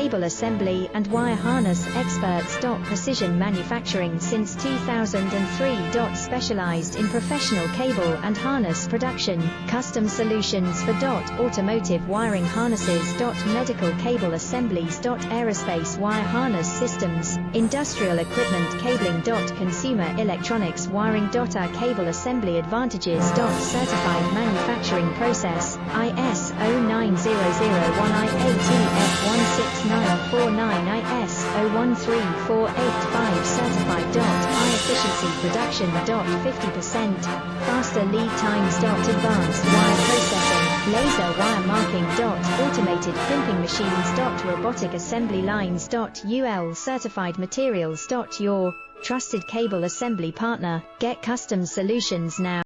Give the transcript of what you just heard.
cable assembly and wire harness experts. Precision manufacturing since 2003. Specialized in professional cable and harness production. Custom solutions for automotive wiring harnesses. Medical cable assemblies. Aerospace wire harness systems. Industrial equipment cabling. Consumer electronics wiring. Our cable assembly advantages. Certified manufacturing process. IS 09001 IATF 16949 IS 013485 certified. High efficiency production. 50% faster lead times. Advanced wire processing, laser wire marking. Automated crimping machines. Robotic assembly lines. UL certified materials. Your trusted cable assembly partner. Get custom solutions now.